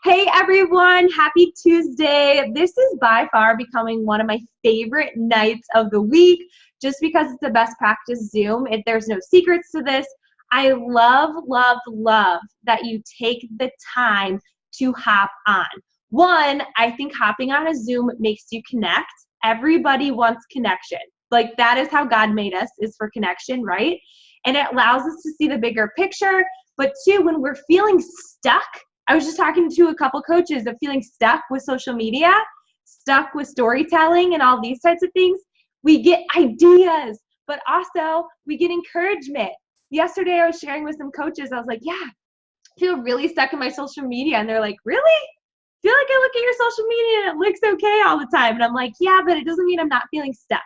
Hey everyone, happy Tuesday. This is by far becoming one of my favorite nights of the week just because it's the best practice Zoom. There's no secrets to this. I love that you take the time to hop on. One, I think hopping on a Zoom makes you connect. Everybody wants connection. Like that is how God made us, is for connection, right? And it allows us to see the bigger picture. But two, when we're feeling stuck, I was just talking to a couple coaches of feeling stuck with social media, stuck with storytelling and all these types of things. We get ideas, but also we get encouragement. Yesterday I was sharing with some coaches. I was like, yeah, I feel really stuck in my social media. And they're like, really? I feel like I look at your social media and it looks okay all the time. And I'm like, yeah, but it doesn't mean I'm not feeling stuck.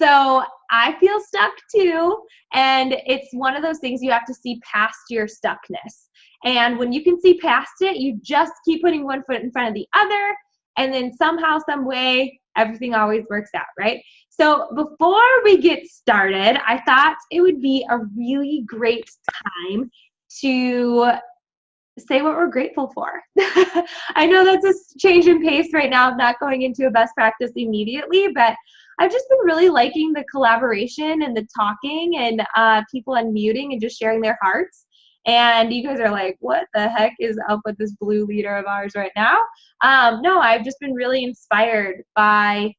So I feel stuck too. And it's one of those things you have to see past your stuckness. And when you can see past it, you just keep putting one foot in front of the other. And then somehow, some way, everything always works out, right? So before we get started, I thought it would be a really great time to say what we're grateful for. I know that's a change in pace right now. I'm not going into a best practice immediately, but I've just been really liking the collaboration and the talking and people unmuting and just sharing their hearts. And you guys are like, what the heck is up with this blue leader of ours right now? No, I've just been really inspired by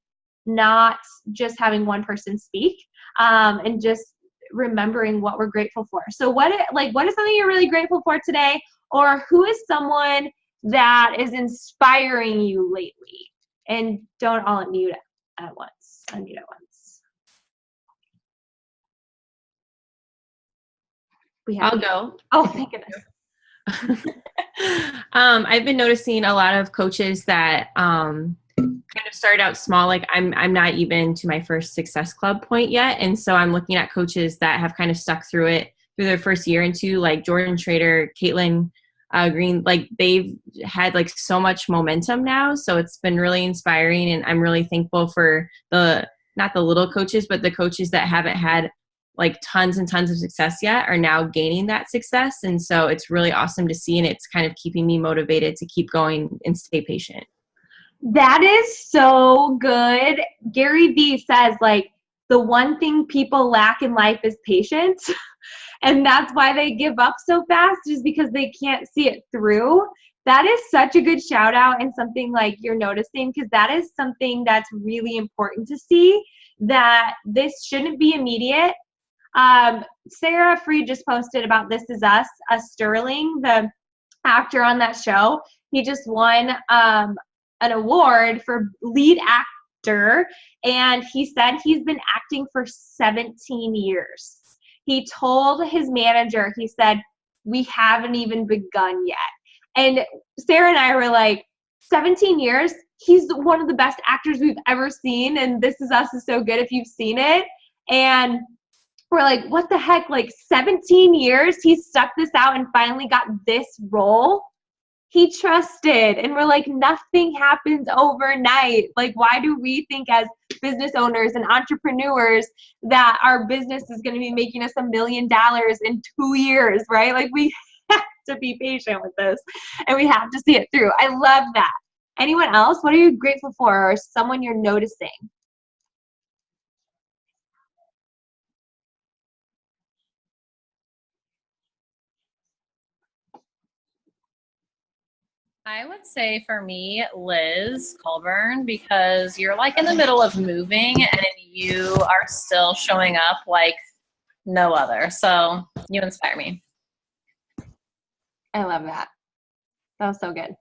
not just having one person speak and just remembering what we're grateful for. So what is something you're really grateful for today? Or who is someone that is inspiring you lately? And don't all unmute at once. Unmute at once. I'll go. Oh, thank goodness. I've been noticing a lot of coaches that kind of started out small. Like I'm not even to my first Success Club point yet. And so I'm looking at coaches that have kind of stuck through it through their first year and two, like Jordan Trader, Caitlin Green, like they've had like so much momentum now. So it's been really inspiring. And I'm really thankful for not the little coaches, but the coaches that haven't had like tons and tons of success yet are now gaining that success. And so it's really awesome to see. And it's kind of keeping me motivated to keep going and stay patient. That is so good. Gary Vee says like the one thing people lack in life is patience. And that's why they give up so fast, is because they can't see it through. That is such a good shout out and something like you're noticing, because that is something that's really important to see, that this shouldn't be immediate. Sarah Freed just posted about This Is Us, Sterling, the actor on that show. He just won an award for lead actor, and he said he's been acting for 17 years. He told his manager, he said, we haven't even begun yet. And Sarah and I were like, 17 years? He's one of the best actors we've ever seen, and This Is Us is so good if you've seen it. And we're like, what the heck? Like 17 years, he stuck this out and finally got this role. He trusted, and we're like, nothing happens overnight. Like, why do we think as business owners and entrepreneurs that our business is going to be making us $1 million in 2 years, right? Like, we have to be patient with this, and we have to see it through. I love that. Anyone else? What are you grateful for, or someone you're noticing? I would say for me, Liz Colburn, because you're like in the middle of moving and you are still showing up like no other. So you inspire me. I love that. That was so good.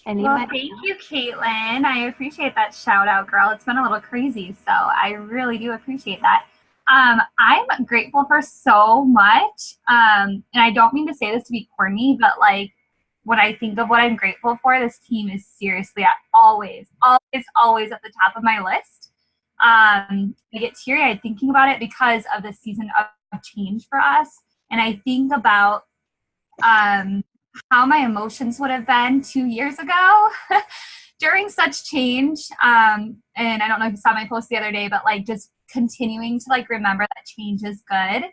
Well, thank you, Caitlin. I appreciate that shout out, girl. It's been a little crazy, so I really do appreciate that. I'm grateful for so much, and I don't mean to say this to be corny, but like when I think of what I'm grateful for, this team is seriously always at the top of my list. I get teary-eyed thinking about it because of the season of change for us, and I think about how my emotions would have been 2 years ago during such change. And I don't know if you saw my post the other day, but like just continuing to like remember that change is good.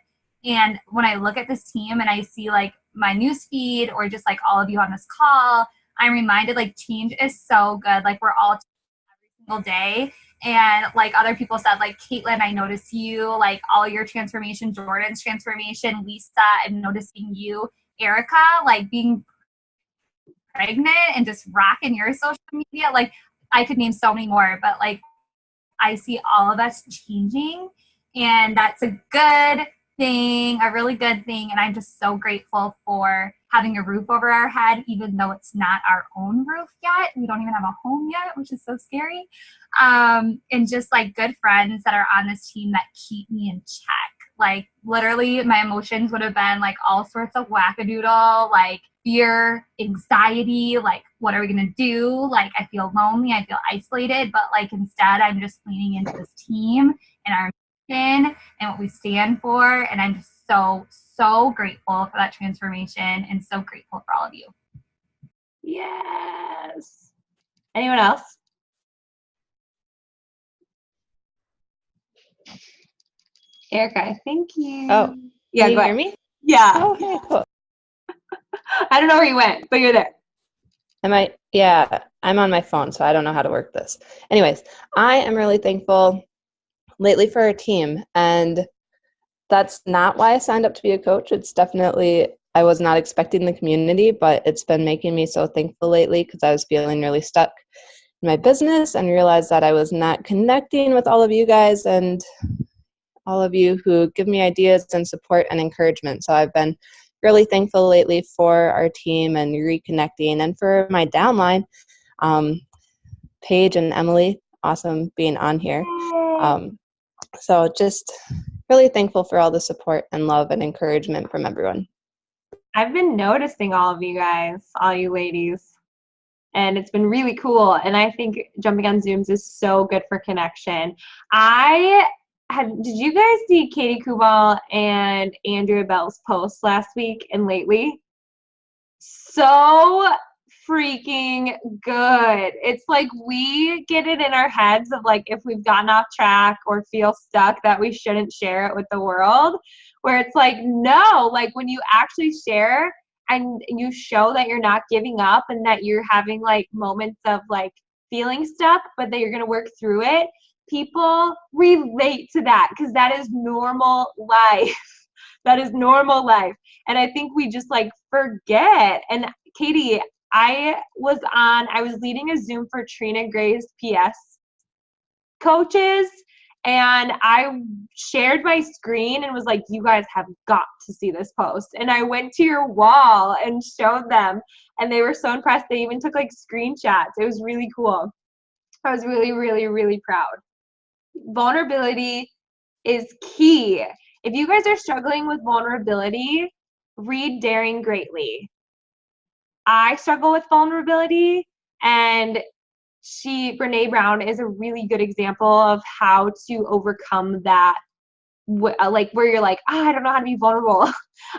And when I look at this team and I see like my news feed or just like all of you on this call, I'm reminded like change is so good. Like we're all every single day. And like other people said, like Caitlin, I notice you, like all your transformation, Jordan's transformation, Lisa, I'm noticing you, Erica, like being pregnant and just rocking your social media. Like I could name so many more, but like I see all of us changing, and that's a good thing, a really good thing. And I'm just so grateful for having a roof over our head, even though it's not our own roof yet. We don't even have a home yet, which is so scary. And just like good friends that are on this team that keep me in check. Like literally my emotions would have been like all sorts of wackadoodle, like fear, anxiety, like what are we going to do? Like I feel lonely, I feel isolated, but like instead I'm just leaning into this team and our mission and what we stand for. And I'm just so grateful for that transformation and so grateful for all of you. Yes. Anyone else? Erica, I think you. Oh, yeah, can you go hear ahead. me? Yeah. Oh, okay, cool. I don't know where you went, but you're there. Yeah, I'm on my phone, so I don't know how to work this. Anyways, I am really thankful lately for our team, and that's not why I signed up to be a coach. It's definitely, I was not expecting the community, but it's been making me so thankful lately because I was feeling really stuck in my business and realized that I was not connecting with all of you guys and all of you who give me ideas and support and encouragement. So I've been really thankful lately for our team and reconnecting, and for my downline, Paige and Emily, awesome being on here. So just really thankful for all the support and love and encouragement from everyone. I've been noticing all of you guys, all you ladies, and it's been really cool. And I think jumping on Zooms is so good for connection. Did you guys see Katie Kubal and Andrea Bell's posts last week and lately? So freaking good. It's like we get it in our heads of like if we've gotten off track or feel stuck that we shouldn't share it with the world, where it's like, no, like when you actually share and you show that you're not giving up and that you're having like moments of like feeling stuck, but that you're going to work through it, people relate to that because that is normal life. That is normal life. And I think we just like forget. And Katie, I was leading a Zoom for Trina Gray's PS coaches, and I shared my screen and was like, you guys have got to see this post. And I went to your wall and showed them, and they were so impressed. They even took like screenshots. It was really cool. I was really, really, really proud. Vulnerability is key. If you guys are struggling with vulnerability, read Daring Greatly. I struggle with vulnerability, and Brene Brown is a really good example of how to overcome that, like where you're like, I don't know how to be vulnerable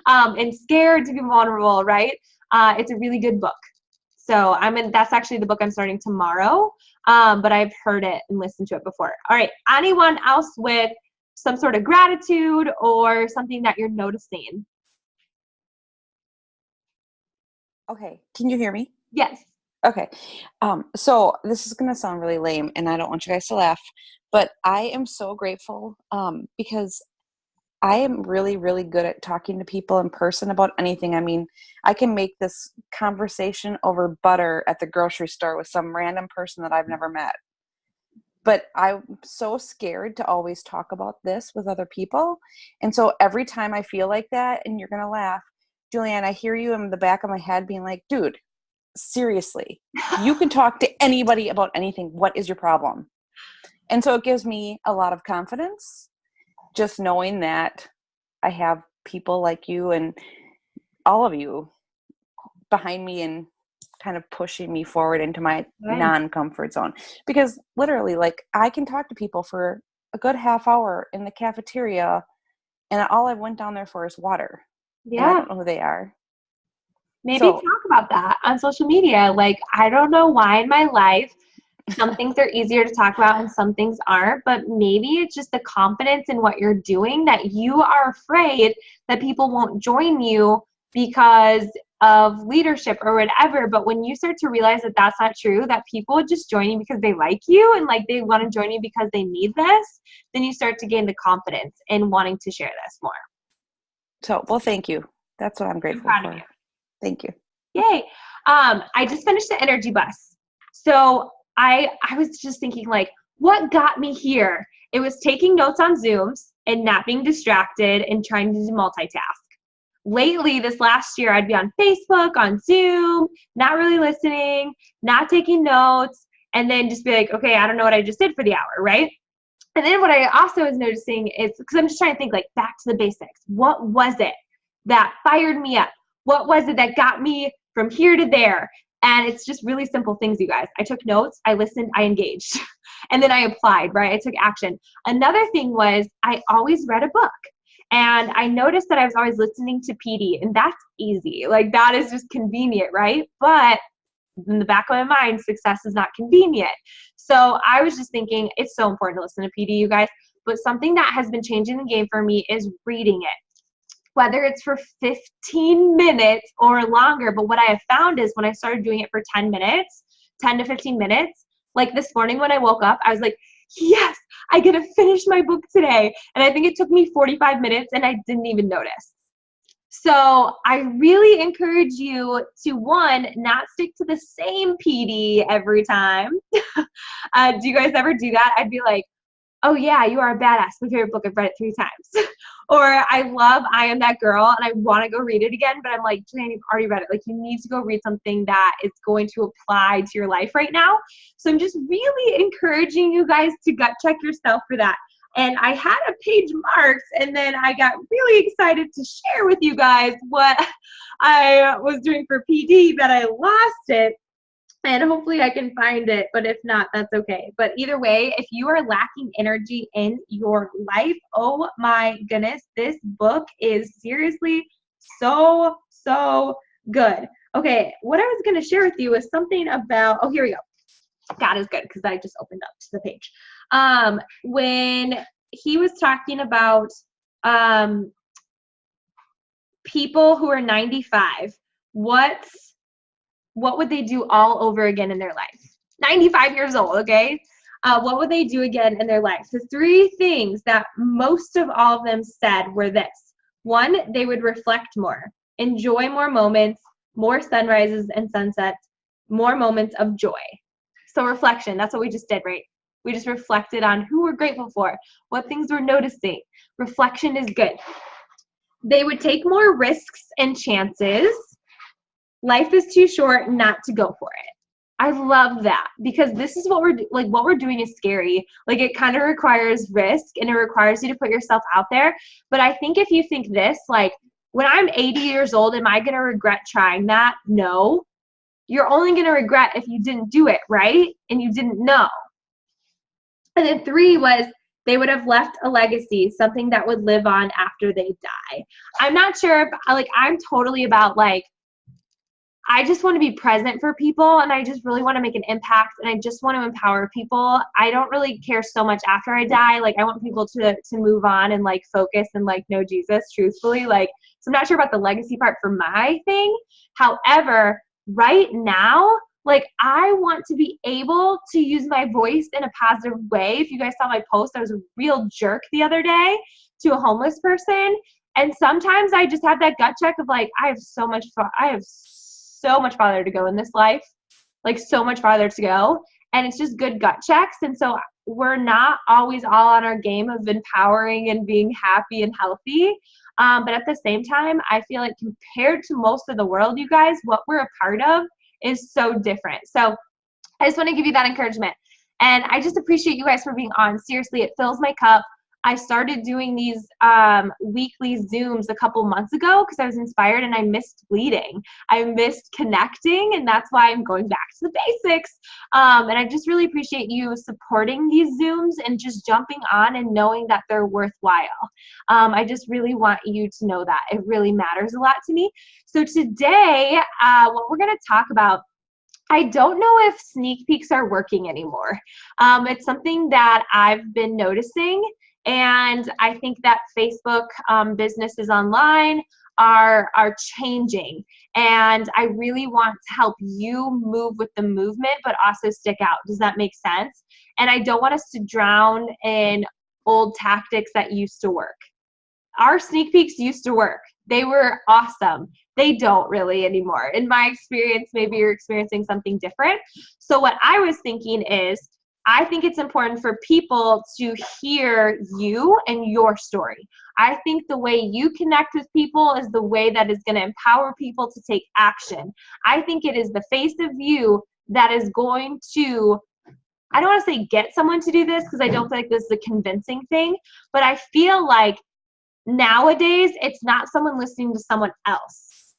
and scared to be vulnerable, right? It's a really good book. So that's actually the book I'm starting tomorrow, but I've heard it and listened to it before. All right, anyone else with some sort of gratitude or something that you're noticing? Okay, can you hear me? Yes. Okay, so this is going to sound really lame, and I don't want you guys to laugh, but I am so grateful because I am really, really good at talking to people in person about anything. I mean, I can make this conversation over butter at the grocery store with some random person that I've never met. But I'm so scared to always talk about this with other people. And so every time I feel like that, and you're going to laugh, Julianne, I hear you in the back of my head being like, dude, seriously, you can talk to anybody about anything. What is your problem? And so it gives me a lot of confidence just knowing that I have people like you and all of you behind me and kind of pushing me forward into my non-comfort zone. Because literally, like, I can talk to people for a good half hour in the cafeteria, and all I went down there for is water. Yeah. And I don't know who they are. Maybe talk about that on social media. Like, I don't know why in my life some things are easier to talk about and some things aren't, but maybe it's just the confidence in what you're doing that you are afraid that people won't join you because of leadership or whatever. But when you start to realize that that's not true, that people just join you because they like you and like they want to join you because they need this, then you start to gain the confidence in wanting to share this more. So, well, thank you. That's what I'm grateful proud of for. you. Thank you. Yay. I just finished the energy bus. So I was just thinking, like, what got me here? It was taking notes on Zooms and not being distracted and trying to multitask. Lately, this last year, I'd be on Facebook, on Zoom, not really listening, not taking notes, and then just be like, okay, I don't know what I just did for the hour, right? And then what I also was noticing is, because I'm just trying to think, like, back to the basics. What was it that fired me up? What was it that got me from here to there? And it's just really simple things, you guys. I took notes, I listened, I engaged, and then I applied, right? I took action. Another thing was I always read a book. And I noticed that I was always listening to PD, and that's easy. Like, that is just convenient, right? But in the back of my mind, success is not convenient. So I was just thinking it's so important to listen to PD, you guys. But something that has been changing the game for me is reading it, whether it's for 15 minutes or longer. But what I have found is when I started doing it for 10 minutes, 10 to 15 minutes, like this morning when I woke up, I was like, yes, I get to finish my book today. And I think it took me 45 minutes and I didn't even notice. So I really encourage you to, one, not stick to the same PD every time. Do you guys ever do that? I'd be like, oh yeah, you are a badass. My favorite book, I've read it 3 times. Or I love I Am That Girl and I want to go read it again, but I'm like, Jane, you've already read it. Like, you need to go read something that is going to apply to your life right now. So I'm just really encouraging you guys to gut check yourself for that. And I had a page marked, and then I got really excited to share with you guys what I was doing for PD, but I lost it. And hopefully I can find it, but if not, that's okay. But either way, if you are lacking energy in your life, oh my goodness, this book is seriously so good. Okay, what I was going to share with you is something about, oh, here we go. God is good, because I just opened up to the page. When he was talking about people who are 95, what would they do all over again in their life? 95 years old, okay? What would they do again in their life? The 3 things that most of all of them said were this. 1, they would reflect more, enjoy more moments, more sunrises and sunsets, more moments of joy. So reflection, that's what we just did, right? We just reflected on who we're grateful for, what things we're noticing. Reflection is good. They would take more risks and chances. Life is too short not to go for it. I love that, because this is what we're doing is scary. Like, it kind of requires risk and it requires you to put yourself out there. But I think if you think this, like, when I'm 80 years old, am I going to regret trying that? No. You're only going to regret if you didn't do it, right? And you didn't know. And then 3 was they would have left a legacy, something that would live on after they die. I'm not sure if, like, I'm totally about, like, I just want to be present for people, and I just really want to make an impact, and I just want to empower people. I don't really care so much after I die. Like, I want people to move on and, like, focus and, like, know Jesus, truthfully. Like, so I'm not sure about the legacy part for my thing. However, right now, like, I want to be able to use my voice in a positive way. If you guys saw my post, I was a real jerk the other day to a homeless person. And sometimes I just have that gut check of, like, I have so much farther to go in this life, like, so much farther to go. And it's just good gut checks. And so we're not always all on our game of empowering and being happy and healthy. But at the same time, I feel like compared to most of the world, you guys, what we're a part of is so different. So I just want to give you that encouragement. And I just appreciate you guys for being on. Seriously, it fills my cup. I started doing these weekly Zooms a couple months ago because I was inspired and I missed leading. I missed connecting, and that's why I'm going back to the basics. And I just really appreciate you supporting these Zooms and just jumping on and knowing that they're worthwhile. I just really want you to know that. It really matters a lot to me. So today, what we're going to talk about, I don't know if sneak peeks are working anymore. It's something that I've been noticing. And I think that Facebook business is online. are changing. And I really want to help you move with the movement, but also stick out. Does that make sense? And I don't want us to drown in old tactics that used to work. Our sneak peeks used to work. They were awesome. They don't really anymore. In my experience, maybe you're experiencing something different. So what I was thinking is, I think it's important for people to hear you and your story. I think the way you connect with people is the way that is going to empower people to take action. I think it is the face of you that is going to, I don't want to say get someone to do this, because I don't feel like this is a convincing thing, but I feel like nowadays it's not someone listening to someone else.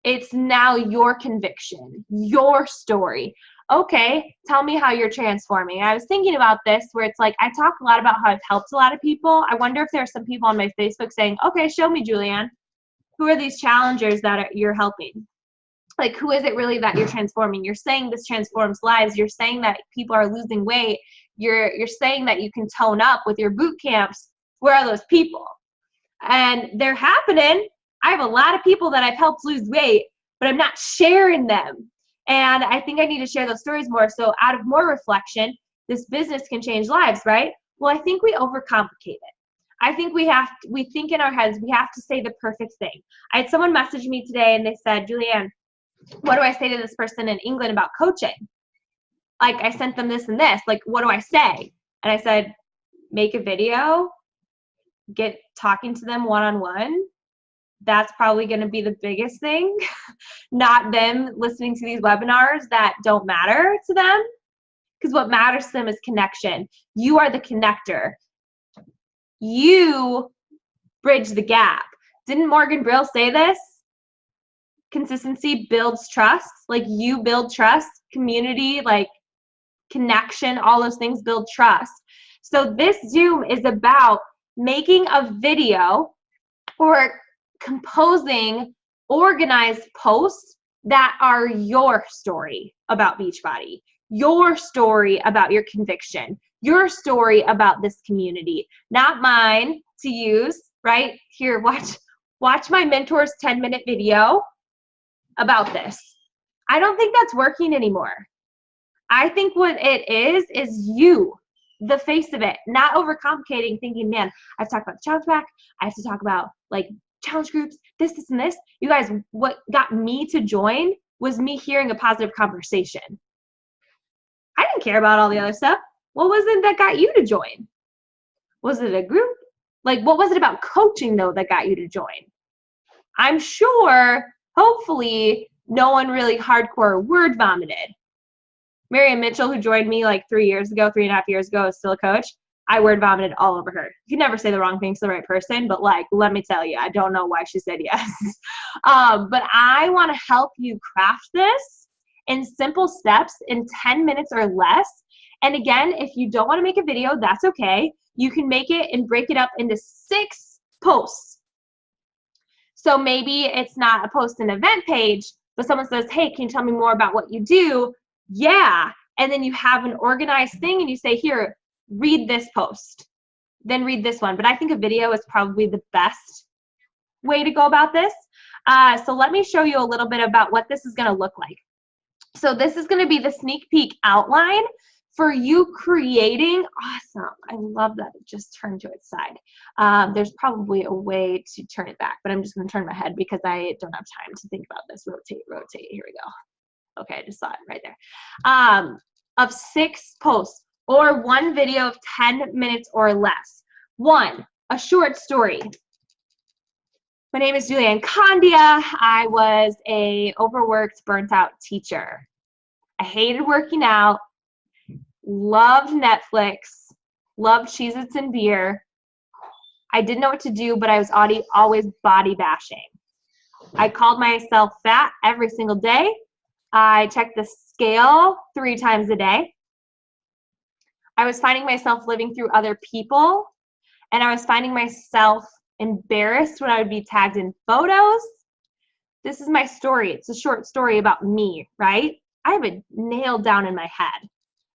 It's now your conviction, your story. Okay, tell me how you're transforming. I was thinking about this where it's like, I talk a lot about how I've helped a lot of people. I wonder if there are some people on my Facebook saying, okay, show me, Julianne. Who are these challengers that you're helping? Like, who is it really that you're transforming? You're saying this transforms lives. You're saying that people are losing weight. You're saying that you can tone up with your boot camps. Where are those people? And they're happening. I have a lot of people that I've helped lose weight, but I'm not sharing them. And I think I need to share those stories more. So out of more reflection, this business can change lives, right? Well, I think we overcomplicate it. I think we think in our heads, we have to say the perfect thing. I had someone message me today and they said, Julianne, what do I say to this person in England about coaching? Like, I sent them this and this. Like, what do I say? And I said, make a video, get talking to them one-on-one. That's probably going to be the biggest thing, not them listening to these webinars that don't matter to them, because what matters to them is connection. You are the connector. You bridge the gap. Didn't Morgan Brill say this? Consistency builds trust. Like, you build trust, community, like connection, all those things build trust. So this Zoom is about making a video or composing organized posts that are your story about Beachbody, your story about your conviction, your story about this community, not mine to use, right? Here, watch my mentor's 10-minute video about this. I don't think that's working anymore. I think what it is you, the face of it, not overcomplicating, thinking, man, I have to talk about the challenge pack. I have to talk about like challenge groups, this, and this. You guys, what got me to join was me hearing a positive conversation. I didn't care about all the other stuff. What was it that got you to join? Was it a group? Like, what was it about coaching, though, that got you to join? I'm sure, hopefully, no one really hardcore word vomited. Marianne Mitchell, who joined me like 3.5 years ago, is still a coach. I word vomited all over her. You can never say the wrong thing to the right person, but like, let me tell you, I don't know why she said yes. But I want to help you craft this in simple steps in 10 minutes or less. And again, if you don't want to make a video, that's okay. You can make it and break it up into 6 posts. So maybe it's not a post and event page, but someone says, hey, can you tell me more about what you do? Yeah. And then you have an organized thing and you say, here, read this post, then read this one. But I think a video is probably the best way to go about this. So let me show you a little bit about what this is going to look like. So this is going to be the sneak peek outline for you creating. Awesome. I love that it just turned to its side. There's probably a way to turn it back, but I'm just going to turn my head because I don't have time to think about this. Rotate. Here we go. Okay, I just saw it right there. Of 6 posts or 1 video of 10 minutes or less. 1, a short story. My name is Julianne Condia. I was a overworked, burnt out teacher. I hated working out, loved Netflix, loved Cheez-Its and beer. I didn't know what to do, but I was always body bashing. I called myself fat every single day. I checked the scale 3 times a day. I was finding myself living through other people, and I was finding myself embarrassed when I would be tagged in photos. This is my story. It's a short story about me, right? I have it nailed down in my head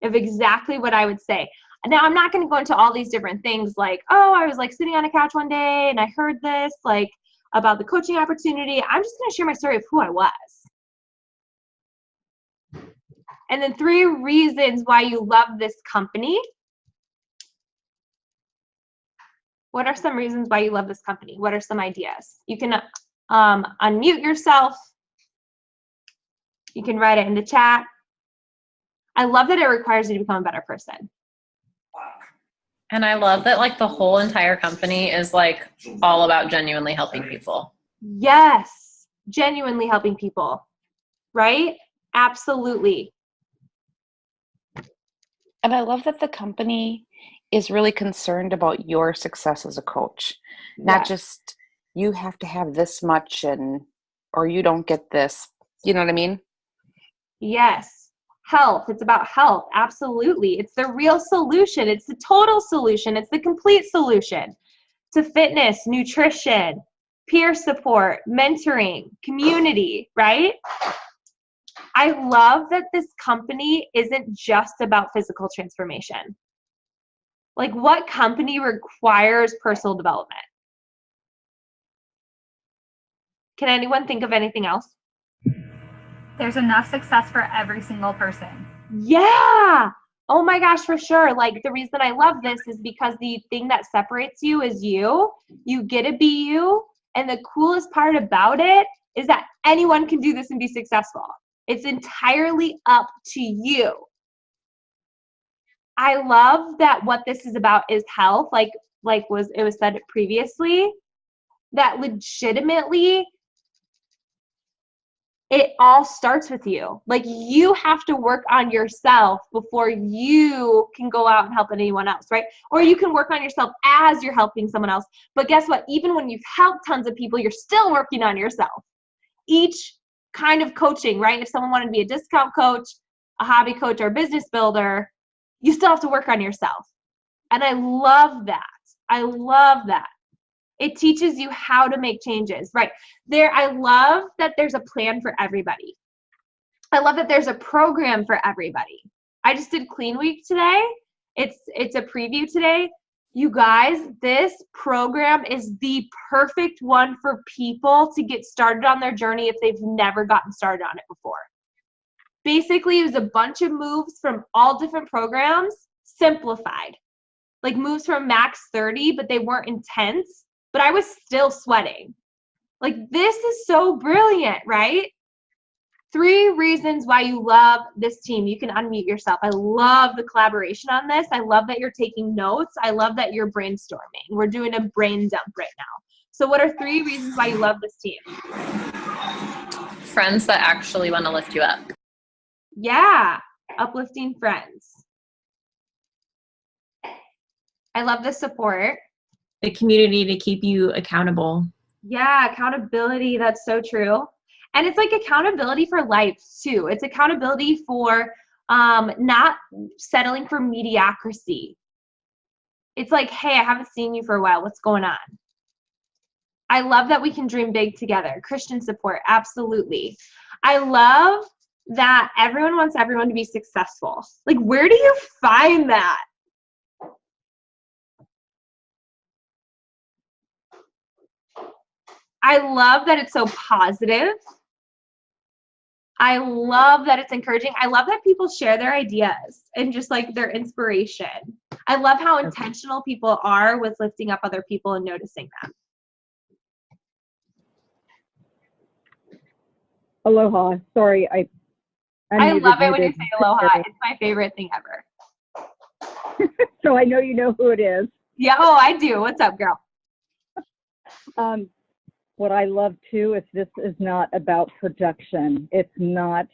of exactly what I would say. Now, I'm not going to go into all these different things like, oh, I was like sitting on a couch one day and I heard this. Like, about the coaching opportunity. I'm just going to share my story of who I was. And then 3 reasons why you love this company. What are some reasons why you love this company? What are some ideas? You can unmute yourself. You can write it in the chat. I love that it requires you to become a better person. And I love that like the whole entire company is like all about genuinely helping people. Yes, genuinely helping people, right? Absolutely. And I love that the company is really concerned about your success as a coach, not just you have to have this much or you don't get this. You know what I mean? Yes. Health. It's about health. Absolutely. It's the real solution. It's the total solution. It's the complete solution to fitness, nutrition, peer support, mentoring, community, right? I love that this company isn't just about physical transformation. Like, what company requires personal development? Can anyone think of anything else? There's enough success for every single person. Yeah. Oh my gosh, for sure. Like, the reason I love this is because the thing that separates you is you. You get to be you. And the coolest part about it is that anyone can do this and be successful. It's entirely up to you. I love that what this is about is health, like it was said previously, that legitimately it all starts with you. Like, you have to work on yourself before you can go out and help anyone else, right? Or you can work on yourself as you're helping someone else. But guess what? Even when you've helped tons of people, you're still working on yourself. Each kind of coaching, right? If someone wanted to be a discount coach, a hobby coach, or a business builder, you still have to work on yourself. And I love that. I love that. It teaches you how to make changes, right? I love that there's a plan for everybody. I love that there's a program for everybody. I just did Clean Week today. It's a preview today. You guys, this program is the perfect one for people to get started on their journey if they've never gotten started on it before. Basically, it was a bunch of moves from all different programs, simplified. Like moves from max 30, but they weren't intense, but I was still sweating. Like, this is so brilliant, right? 3 reasons why you love this team. You can unmute yourself. I love the collaboration on this. I love that you're taking notes. I love that you're brainstorming. We're doing a brain dump right now. So what are 3 reasons why you love this team? Friends that actually want to lift you up. Yeah, uplifting friends. I love the support. The community to keep you accountable. Yeah, accountability. That's so true. And it's like accountability for life too. It's accountability for not settling for mediocrity. It's like, hey, I haven't seen you for a while. What's going on? I love that we can dream big together. Christian support, absolutely. I love that everyone wants everyone to be successful. Like, where do you find that? I love that it's so positive. I love that it's encouraging. I love that people share their ideas and just like their inspiration. I love how intentional people are with lifting up other people and noticing them. Aloha. Sorry, I love it when you say aloha. It's my favorite thing ever. So I know you know who it is. Yeah, oh, I do. What's up, girl? What I love too is this is not about production. It's not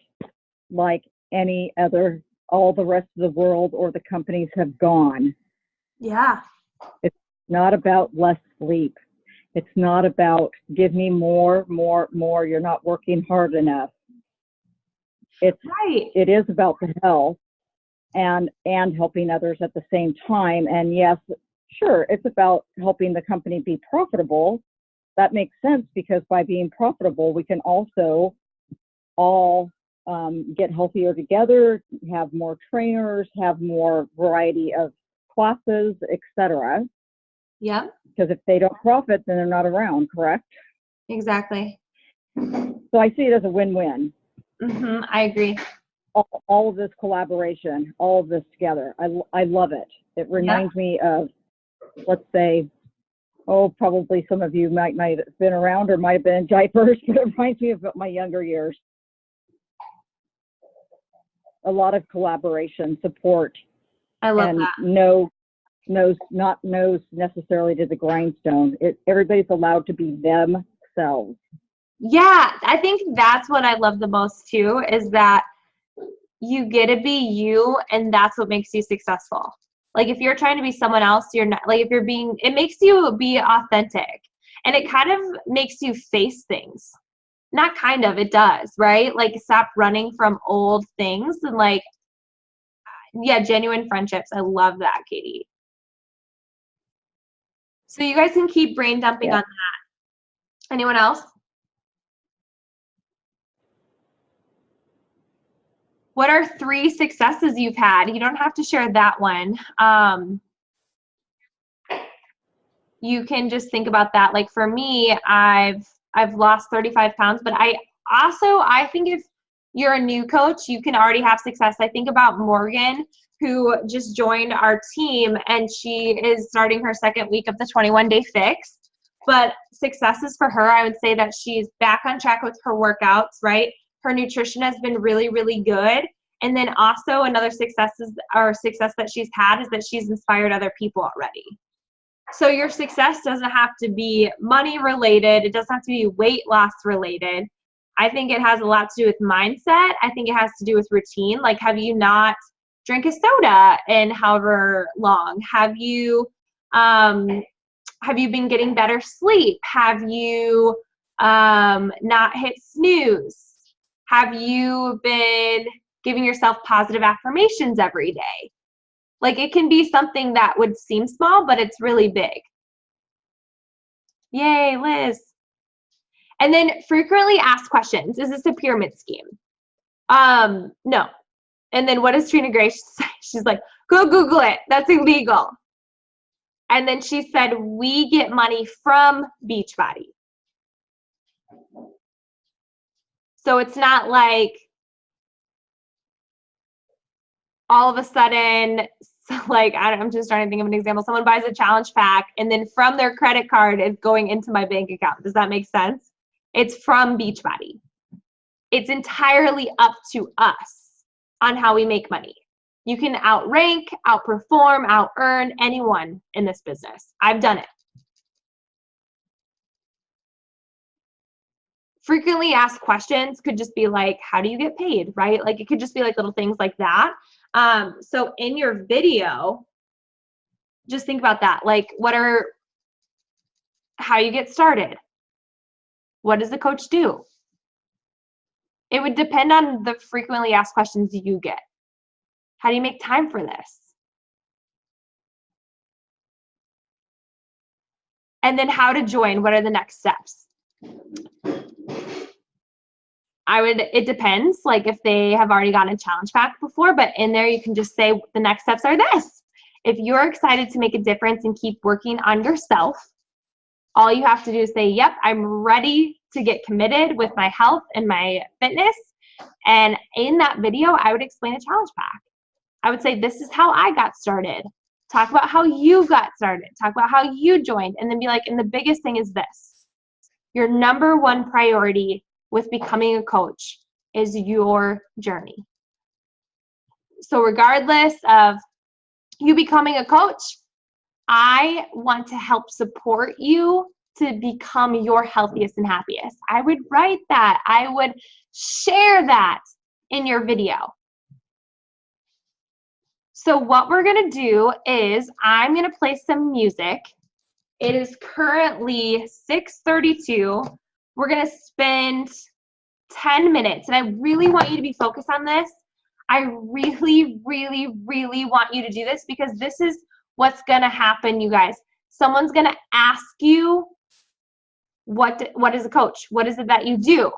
like any other, all the rest of the world or the companies have gone. Yeah. It's not about less sleep. It's not about give me more. You're not working hard enough. It's right. It is about the health and helping others at the same time. And yes, sure, it's about helping the company be profitable. That makes sense because by being profitable, we can also all get healthier together, have more trainers, have more variety of classes, etc. Yeah. Because if they don't profit, then they're not around, correct? Exactly. So I see it as a win-win. I agree. All of this collaboration, all of this together. I love it. It reminds me of, let's say, probably some of you might have been around or might have been in diapers, but it reminds me of my younger years. A lot of collaboration, support. I love and that. Not nose necessarily to the grindstone. Everybody's allowed to be themselves. Yeah, I think that's what I love the most too, is that you get to be you, and that's what makes you successful. Like if you're trying to be someone else, you're not. Like if you're being, it makes you be authentic, and it kind of makes you face things. Not kind of, it does, right? Like stop running from old things and like, yeah, genuine friendships. I love that, Katie. So you guys can keep brain dumping on that. Anyone else? What are 3 successes you've had? You don't have to share that one. You can just think about that. Like for me, I've lost 35 pounds, but I think if you're a new coach, you can already have success. I think about Morgan, who just joined our team, and she is starting her 2nd week of the 21-day fix. But successes for her, I would say that she's back on track with her workouts, right? Her nutrition has been really, really good. And then also another success that she's had is that she's inspired other people already. So your success doesn't have to be money related. It doesn't have to be weight loss related. I think it has a lot to do with mindset. I think it has to do with routine. Like, have you not drank a soda in however long? Have you been getting better sleep? Have you not hit snooze? Have you been giving yourself positive affirmations every day? Like it can be something that would seem small, but it's really big. Yay, Liz. And then frequently asked questions. Is this a pyramid scheme? No. And then what does Trina Grace say? She's like, go Google it. That's illegal. And then she said, we get money from Beachbody. So it's not like all of a sudden, like, I'm just trying to think of an example. Someone buys a challenge pack and then from their credit card, it's going into my bank account. Does that make sense? It's from Beachbody. It's entirely up to us on how we make money. You can outrank, outperform, out-earn anyone in this business. I've done it. Frequently asked questions could just be like, how do you get paid, right? Like it could just be like little things like that. So in your video, just think about that. Like how you get started? What does the coach do? It would depend on the frequently asked questions you get. How do you make time for this? And then how to join, what are the next steps? It depends, like if they have already gotten a challenge pack before, but in there you can just say the next steps are this. If you're excited to make a difference and keep working on yourself, all you have to do is say, yep, I'm ready to get committed with my health and my fitness. And in that video, I would explain a challenge pack. I would say, this is how I got started. Talk about how you got started. Talk about how you joined. And then be like, and the biggest thing is this. Your number one priority with becoming a coach is your journey. So regardless of you becoming a coach, I want to help support you to become your healthiest and happiest. I would write that. I would share that in your video. So what we're going to do is I'm going to play some music. It is currently 6:32. We're going to spend 10 minutes, and I really want you to be focused on this. I really, really, really want you to do this because this is what's going to happen, you guys. Someone's going to ask you, what is a coach? What is it that you do?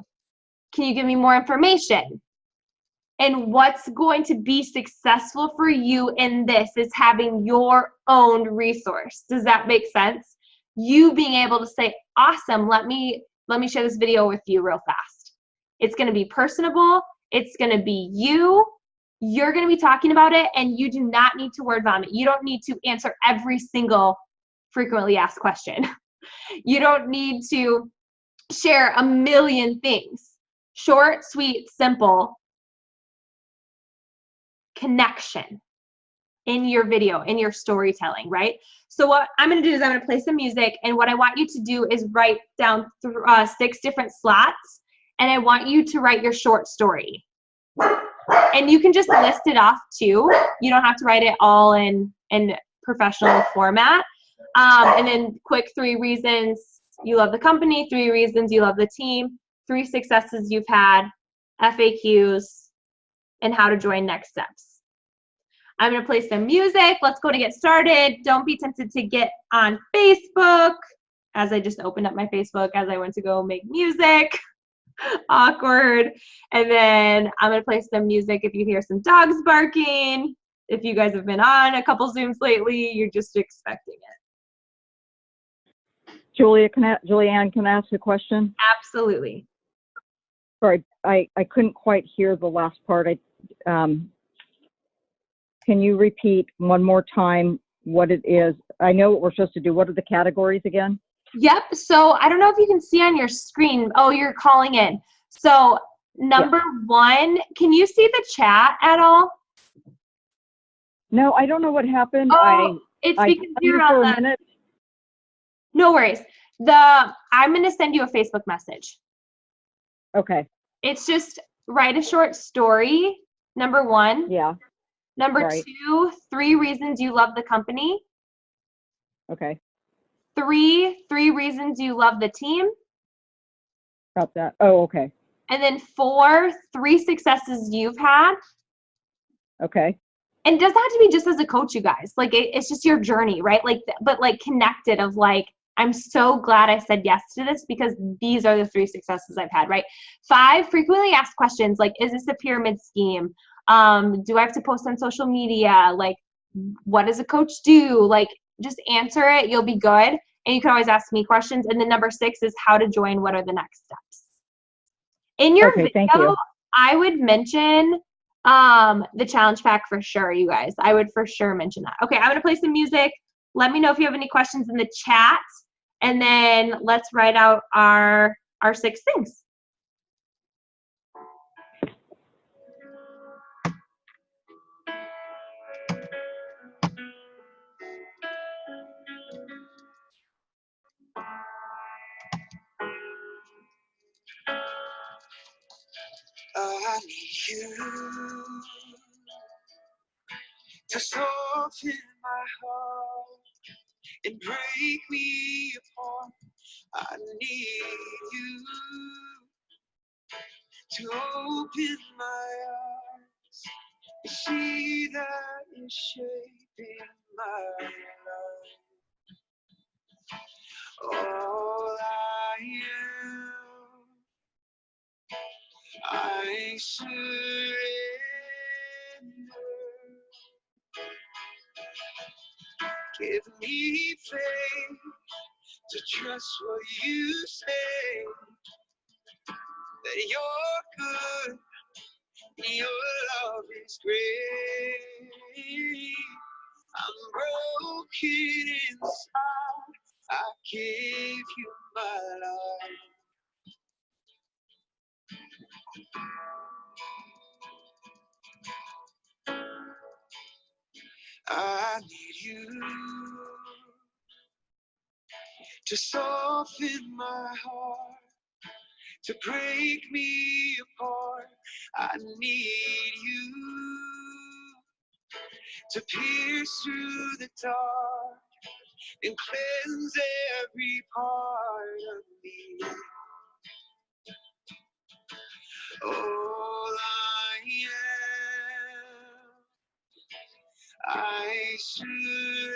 Can you give me more information? And what's going to be successful for you in this is having your own resource. Does that make sense? You being able to say, awesome, let me let me share this video with you real fast. It's going to be personable. It's going to be you. You're going to be talking about it, and you do not need to word vomit. You don't need to answer every single frequently asked question. You don't need to share a million things. Short, sweet, simple connection in your video, in your storytelling, right? So what I'm going to do is I'm going to play some music, and what I want you to do is write down 6 different slots, and I want you to write your short story. And you can just list it off too. You don't have to write it all in professional format. And then quick 3 reasons you love the company, 3 reasons you love the team, 3 successes you've had, FAQs, and how to join next steps. I'm going to play some music. Let's go to get started. Don't be tempted to get on Facebook, as I just opened up my Facebook as I went to go make music. Awkward. And then I'm going to play some music if you hear some dogs barking. If you guys have been on a couple Zooms lately, you're just expecting it. Julianne, can I ask a question? Absolutely. Sorry, I couldn't quite hear the last part. Can you repeat one more time what it is? I know what we're supposed to do. What are the categories again? Yep. So I don't know if you can see on your screen. Oh, you're calling in. So number 1, can you see the chat at all? No, I don't know what happened. Oh, it's because you're for on a minute. No worries. I'm going to send you a Facebook message. Okay. It's just write a short story. Number 1. Yeah. Number right. 2, 3 reasons you love the company. Okay. 3 reasons you love the team. Got that. Oh, okay. And then 4, 3 successes you've had. Okay. And it doesn't have to be just as a coach, you guys. Like it's just your journey, right? Like, but like connected of like, I'm so glad I said yes to this because these are the 3 successes I've had, right? 5 frequently asked questions, like, is this a pyramid scheme? Do I have to post on social media? Like, what does a coach do? Like, just answer it. You'll be good. And you can always ask me questions. And then number 6 is how to join. What are the next steps? In your Okay, video, thank you. I would mention the challenge pack for sure, you guys. I would for sure mention that. Okay, I'm going to play some music. Let me know if you have any questions in the chat. And then let's write out our 6 things. I need you to soften my heart and break me apart. I need you to open my eyes and see that you're shaping my life. All I am, I surrender. Give me faith to trust what you say, that you're good, your love is great. I'm broken inside, I give you my life. I need you to soften my heart, to break me apart. I need you to pierce through the dark and cleanse every part of me. All I am, I surrender.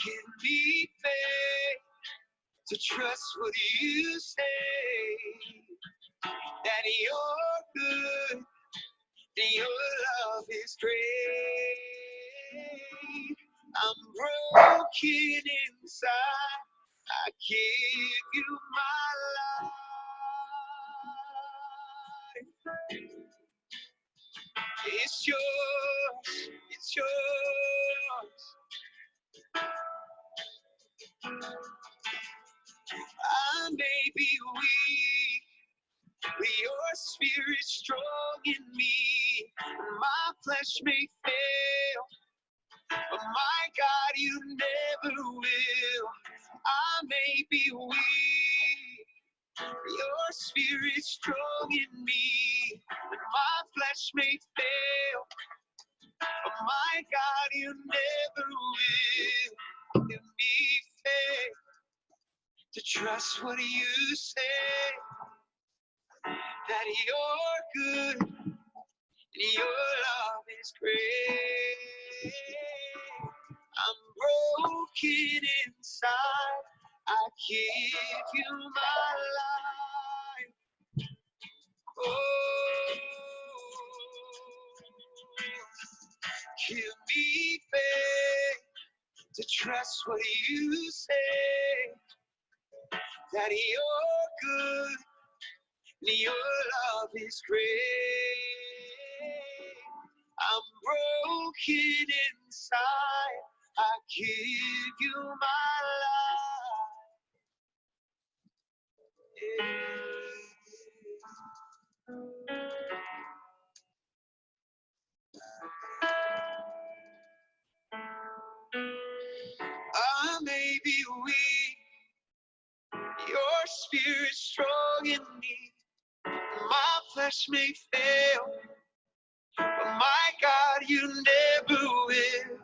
Give me faith to trust what you say, that you're good, that your love is great. I'm broken inside. I give you my life. It's yours. It's yours. I may be weak, but your spirit's strong in me. My flesh may fail, but my God, you never will. I may be weak, your spirit's strong in me. My flesh may fail, but my God, you never will. Give me faith to trust what you say, that you're good and your love is great. I'm broken inside. I give you my life. Oh, give me faith to trust what you say, that you're good and your love is great. I'm broken inside. I give you my life. I may be weak, your spirit's strong in me. My flesh may fail, but my God, you never will.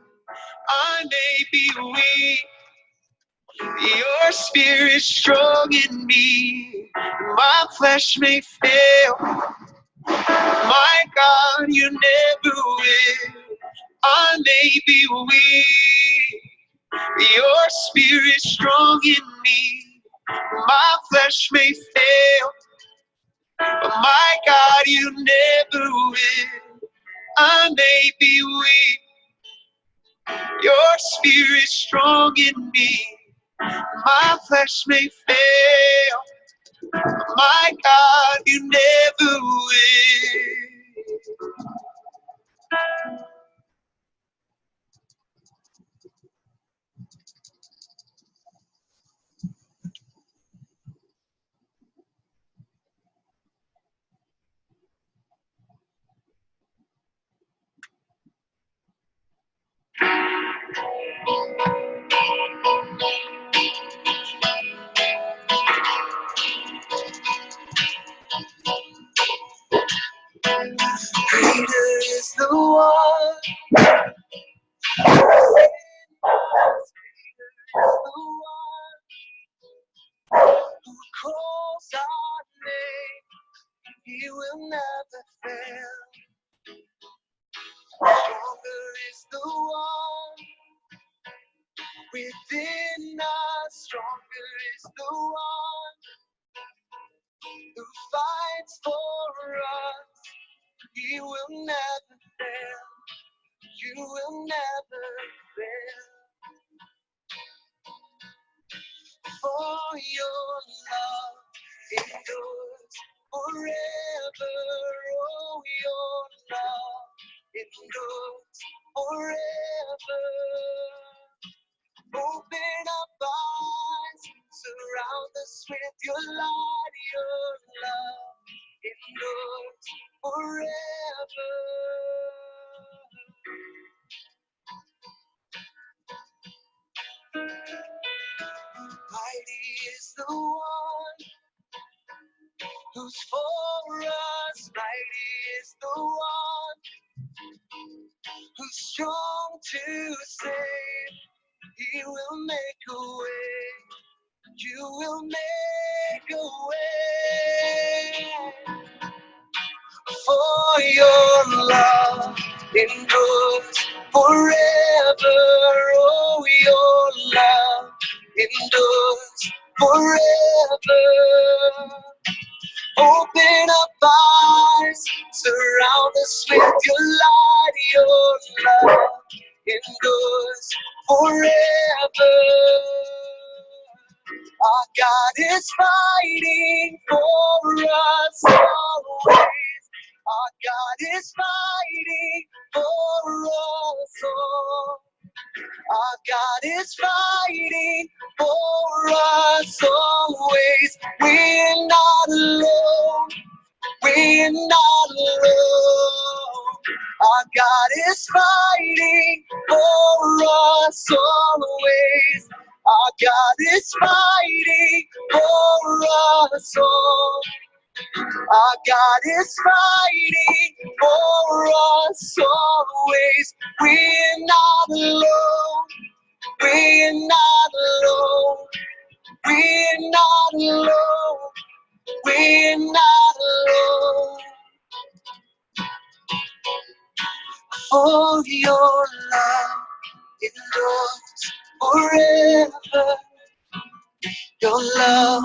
I may be weak, your spirit's strong in me. My flesh may fail, my God, you never will. I may be weak, your spirit's strong in me. My flesh may fail, but my God, you never will. I may be weak, your spirit's strong in me. My flesh may fail, but my God, you never will. Greater is the one, greater is the one who calls our name. He will never fail. Stronger is the one within us. Stronger is the one who fights for us. He will never fail. You will never fail. For your love endures forever. Oh, your love endures forever. Open up eyes, surround us with your light. Your love endures forever. Mighty is the one who's for us. Mighty is the one who's strong to save. He will make a way. You will make a way. For your love endures forever. Oh, your love endures forever. Open up eyes, surround us with your light. Your love endures forever. Our God is fighting for us always. Our God is fighting for us all. Our God is fighting for us always. We're not alone. We're not alone. Our God is fighting for us always. Our God is fighting for us all. Our God is fighting for us always. We're not alone. We're not alone. We're not alone. We're not alone. For your love endures forever. Your love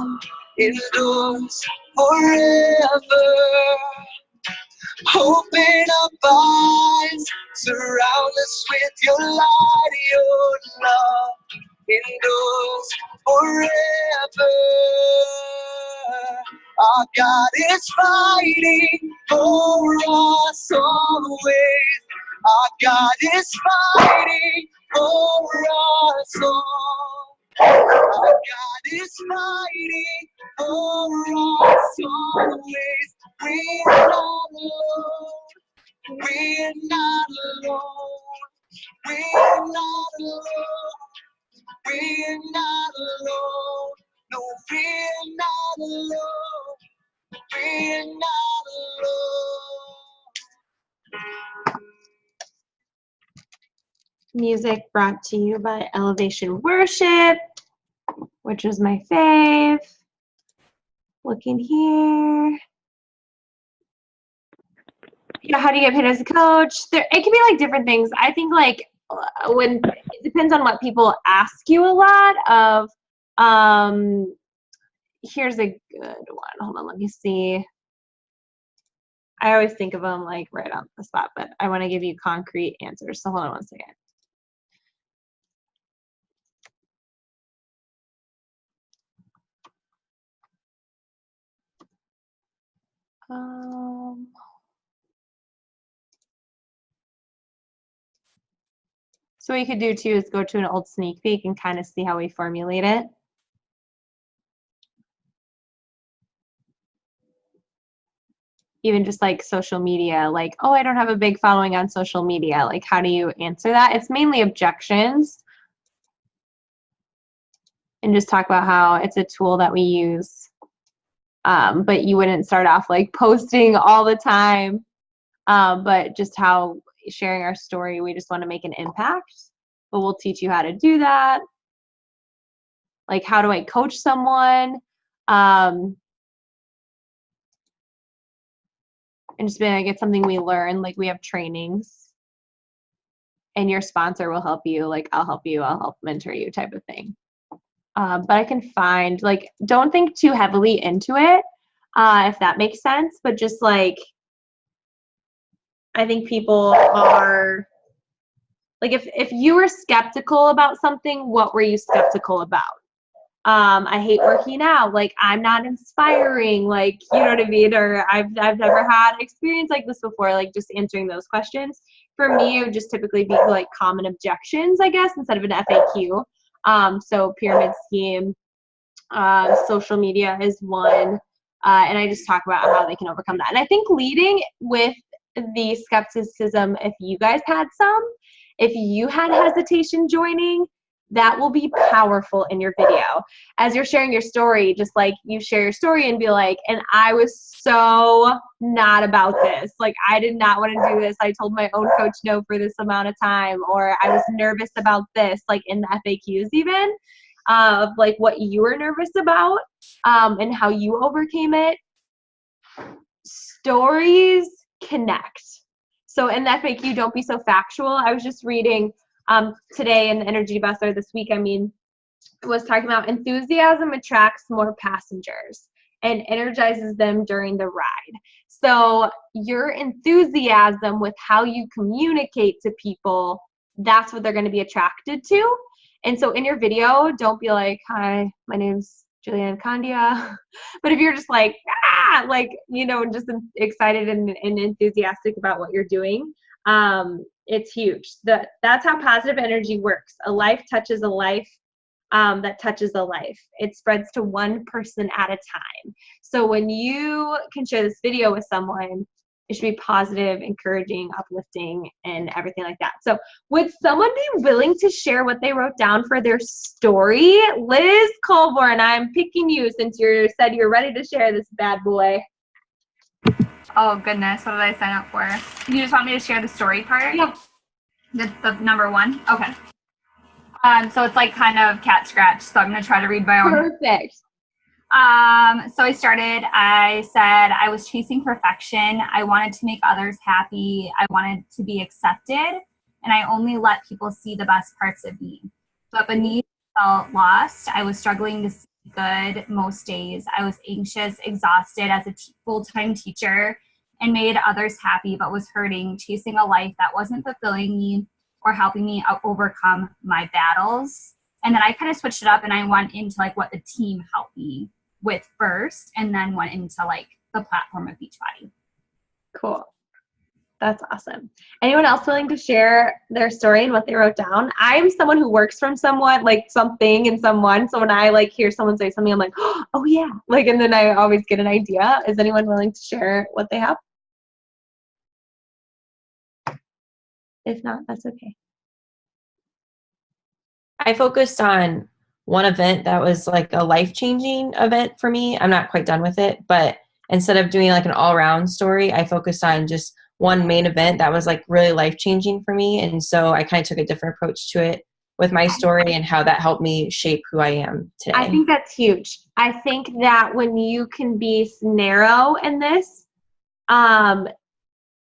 endures forever. Open up eyes, surround us with your light. Your love endures forever. Our God is fighting for us always. Our God is fighting for us all. Our God is fighting for us always. We're not alone. We're not alone. We're not alone. We're not alone. No, we're not alone. We're not alone. Music brought to you by Elevation Worship, which is my fave. Looking here. Yeah, how do you get paid as a coach? It can be like different things. I think like when it depends on what people ask you a lot of. Here's a good one. Hold on, let me see. I always think of them like right on the spot, but I want to give you concrete answers. So hold on one second. So what you could do too is go to an old sneak peek and kind of see how we formulate it. Even just like social media, like, oh, I don't have a big following on social media. Like, how do you answer that? It's mainly objections. And just talk about how it's a tool that we use. But you wouldn't start off like posting all the time. But just how sharing our story, we just want to make an impact. But we'll teach you how to do that. Like, how do I coach someone? And just be like, it's something we learn. Like, we have trainings. And your sponsor will help you. Like, I'll help you. I'll help mentor you type of thing. But I can find, like, don't think too heavily into it, if that makes sense. But just like, I think people are, like, if you were skeptical about something, what were you skeptical about? I hate working out. Like, I'm not inspiring. Like, you know what I mean? Or I've never had experience like this before. Like, just answering those questions. For me, it would just typically be like common objections, I guess, instead of an FAQ. So pyramid scheme, social media is one. And I just talk about how they can overcome that. And I think leading with the skepticism, if you guys had some, if you had hesitation joining, that will be powerful in your video. As you're sharing your story, just like you share your story and be like, and I was so not about this. Like, I did not want to do this. I told my own coach no for this amount of time, or I was nervous about this, like in the FAQs even, of like what you were nervous about, and how you overcame it. Stories connect. So in the FAQ, don't be so factual. I was just reading today in the Energy Bus, or this week, I mean, was talking about enthusiasm attracts more passengers and energizes them during the ride. So your enthusiasm with how you communicate to people that's what they're going to be attracted to. And so in your video, don't be like, hi, my name's Julianne Candia. But if you're just like, like, you know, just excited and enthusiastic about what you're doing, it's huge. That's how positive energy works. A life touches a life that touches a life. It spreads to one person at a time. So when you can share this video with someone, it should be positive, encouraging, uplifting, and everything like that. So would someone be willing to share what they wrote down for their story? Liz Colborn, I'm picking you since you said you're ready to share this bad boy. Oh, goodness. What did I sign up for? You just want me to share the story part? Yeah. The number one? Okay. So it's like kind of cat scratch. So I'm going to try to read my own. Perfect. So I said I was chasing perfection. I wanted to make others happy. I wanted to be accepted. And I only let people see the best parts of me. But beneath, I felt lost. I was struggling to see good most days. I was anxious, exhausted as a full-time teacher and made others happy, but was hurting, chasing a life that wasn't fulfilling me or helping me overcome my battles. And then I kind of switched it up and I went into like what the team helped me with first, and then went into like the platform of Beachbody. Cool. That's awesome. Anyone else willing to share their story and what they wrote down? I'm someone who works from someone, like something and someone. So when I like hear someone say something, I'm like, oh yeah. Like, and then I always get an idea. Is anyone willing to share what they have? If not, that's okay. I focused on one event that was like a life-changing event for me. I'm not quite done with it, but instead of doing like an all-around story, I focused on just one main event that was like really life-changing for me. And so I kind of took a different approach to it with my story and how that helped me shape who I am today. I think that's huge. I think that when you can be narrow in this,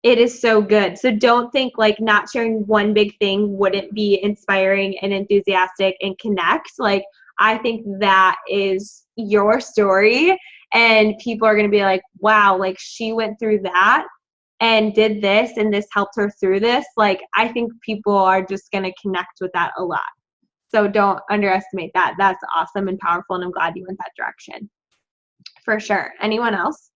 it is so good. So don't think like not sharing one big thing wouldn't be inspiring and enthusiastic and connect. Like, I think that is your story and people are going to be like, wow, like she went through that and did this and this helped her through this. Like, I think people are just going to connect with that a lot. So don't underestimate that. That's awesome and powerful, and I'm glad you went that direction. For sure. Anyone else?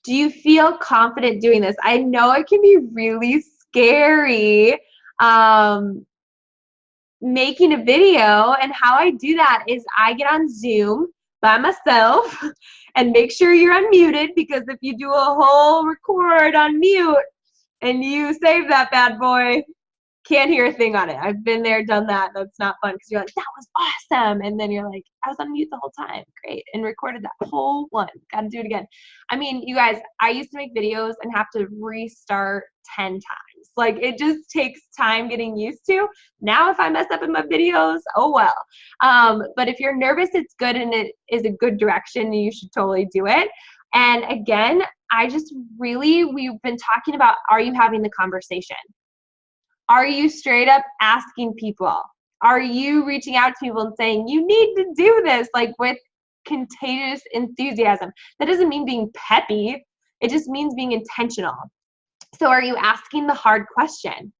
Do you feel confident doing this? I know it can be really scary making a video, and how I do that is I get on Zoom by myself and make sure you're unmuted, because if you do a whole record on mute and you save that bad boy, can't hear a thing on it. I've been there, done that. That's not fun because you're like, that was awesome. And then you're like, I was on mute the whole time. Great. And recorded that whole one. Got to do it again. I mean, you guys, I used to make videos and have to restart 10 times. Like, it just takes time getting used to. Now, if I mess up in my videos, oh well. But if you're nervous, it's good and it is a good direction. You should totally do it. And again, we've been talking about, are you having the conversation? Are you straight up asking people? Are you reaching out to people and saying, you need to do this, like with contagious enthusiasm? That doesn't mean being peppy. It just means being intentional. So are you asking the hard question?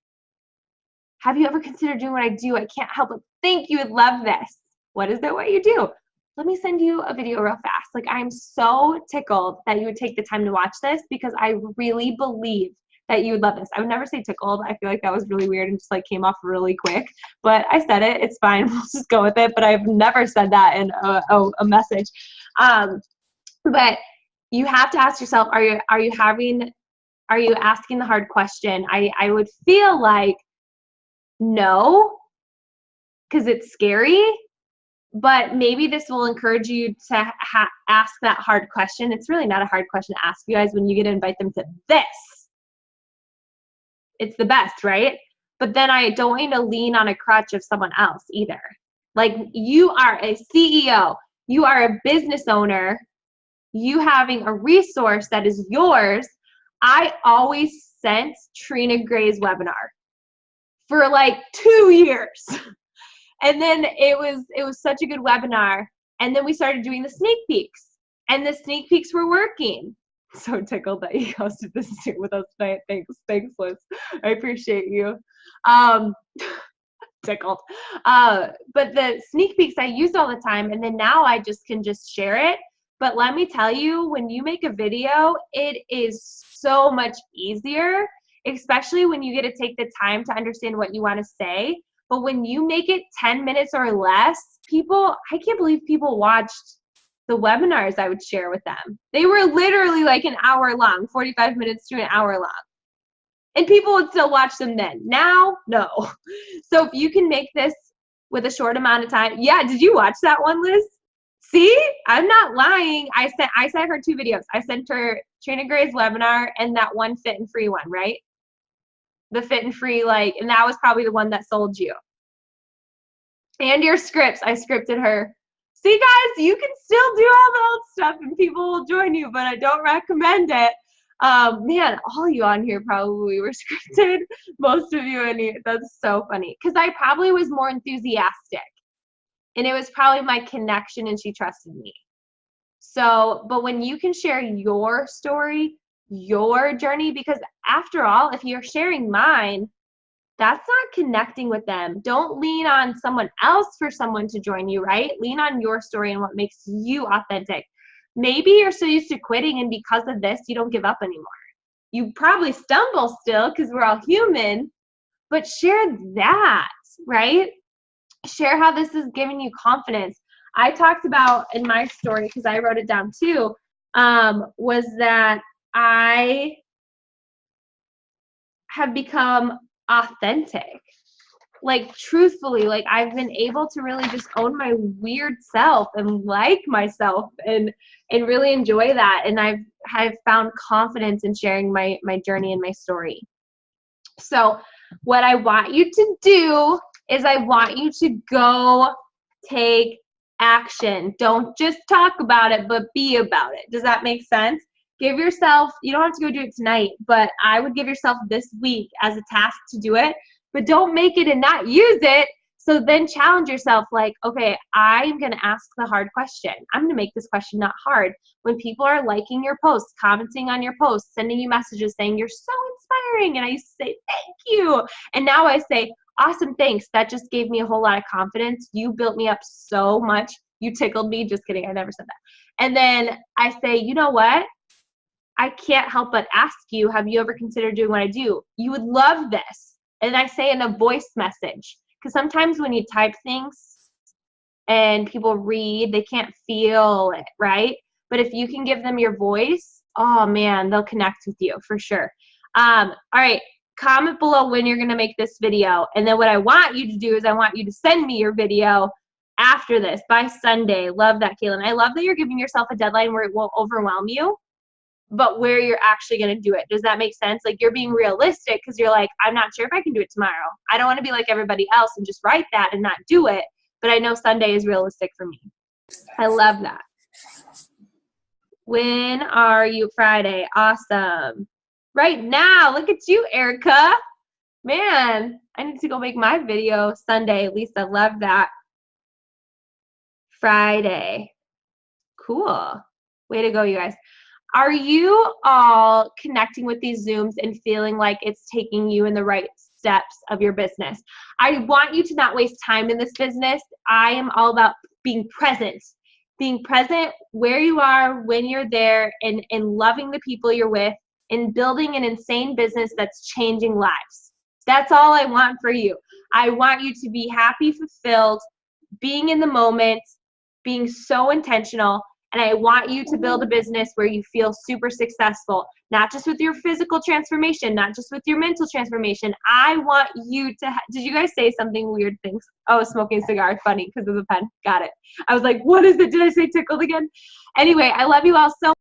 Have you ever considered doing what I do? I can't help but think you would love this. What is it what you do? Let me send you a video real fast. Like, I'm so tickled that you would take the time to watch this, because I really believe that you would love this. I would never say tickled. I feel like that was really weird and just like came off really quick, but I said it. It's fine. We'll just go with it. But I've never said that in a message. But you have to ask yourself, are you asking the hard question? I would feel like no, because it's scary, but maybe this will encourage you to ask that hard question. It's really not a hard question to ask, you guys, when you get to invite them to this. It's the best, right? But then I don't want you to lean on a crutch of someone else either. Like, you are a CEO, you are a business owner, you having a resource that is yours. I always sent Trina Gray's webinar for like 2 years. And then it was such a good webinar. And then we started doing the sneak peeks, and the sneak peeks were working. So tickled that you hosted this Zoom with us tonight. Thanks, Liz. I appreciate you. Tickled. But the sneak peeks I used all the time, and then now I just can just share it. But let me tell you, when you make a video, it is so much easier, especially when you get to take the time to understand what you want to say. But when you make it 10 minutes or less, I can't believe people watched the webinars I would share with them. They were literally like an hour long, 45 minutes to an hour long. And people would still watch them then. Now, no. So if you can make this with a short amount of time. Yeah, did you watch that one, Liz? See, I'm not lying. I sent her 2 videos. I sent her Trina Gray's webinar and that one Fit and Free one, right? The Fit and Free, and that was probably the one that sold you. And your scripts. I scripted her. See, guys, you can still do all the old stuff and people will join you, but I don't recommend it. Man, all you on here probably were scripted. Most of you in here. That's so funny. Because I probably was more enthusiastic. And it was probably my connection and she trusted me. So, but when you can share your story, your journey, because after all, if you're sharing mine, that's not connecting with them. Don't lean on someone else for someone to join you, right? Lean on your story and what makes you authentic. Maybe you're so used to quitting and because of this, you don't give up anymore. You probably stumble still because we're all human, but share that, right? Share how this is giving you confidence. I talked about in my story, because I wrote it down too, was that I have become authentic. Truthfully, I've been able to really just own my weird self and like myself and really enjoy that. And I've found confidence in sharing my journey and my story. So what I want you to do is I want you to go take action. Don't just talk about it, but be about it. Does that make sense? Give yourself, you don't have to go do it tonight, but I would give yourself this week as a task to do it, but don't make it and not use it. So then challenge yourself okay, I'm going to ask the hard question. I'm going to make this question not hard. When people are liking your posts, commenting on your posts, sending you messages saying you're so inspiring, and I used to say, thank you. And now I say, awesome, thanks. That just gave me a whole lot of confidence. You built me up so much. You tickled me. Just kidding. I never said that. And then I say, you know what? I can't help but ask you, have you ever considered doing what I do? You would love this. And I say in a voice message. Because sometimes when you type things and people read, they can't feel it, right? But if you can give them your voice, oh man, they'll connect with you for sure. All right, comment below when you're gonna make this video. And then what I want you to do is I want you to send me your video after this by Sunday. Love that, Kaylin. I love that you're giving yourself a deadline where it won't overwhelm you, but where you're actually going to do it. Does that make sense? You're being realistic because you're I'm not sure if I can do it tomorrow. I don't want to be like everybody else and just write that and not do it, but I know Sunday is realistic for me. I love that. When are you? Friday. Awesome. Right now, look at you, Erica. Man, I need to go make my video Sunday. Lisa, love that. Friday. Cool. Way to go, you guys. Are you all connecting with these Zooms and feeling like it's taking you in the right steps of your business? I want you to not waste time in this business. I am all about being present where you are, when you're there, and loving the people you're with, and building an insane business that's changing lives. That's all I want for you. I want you to be happy, fulfilled, being in the moment, being so intentional. And I want you to build a business where you feel super successful, not just with your physical transformation, not just with your mental transformation. I want you to, did you guys say something weird things? Oh, smoking a cigar, funny because of the pen. Got it. I was like, what is it? Did I say tickled again? Anyway, I love you all so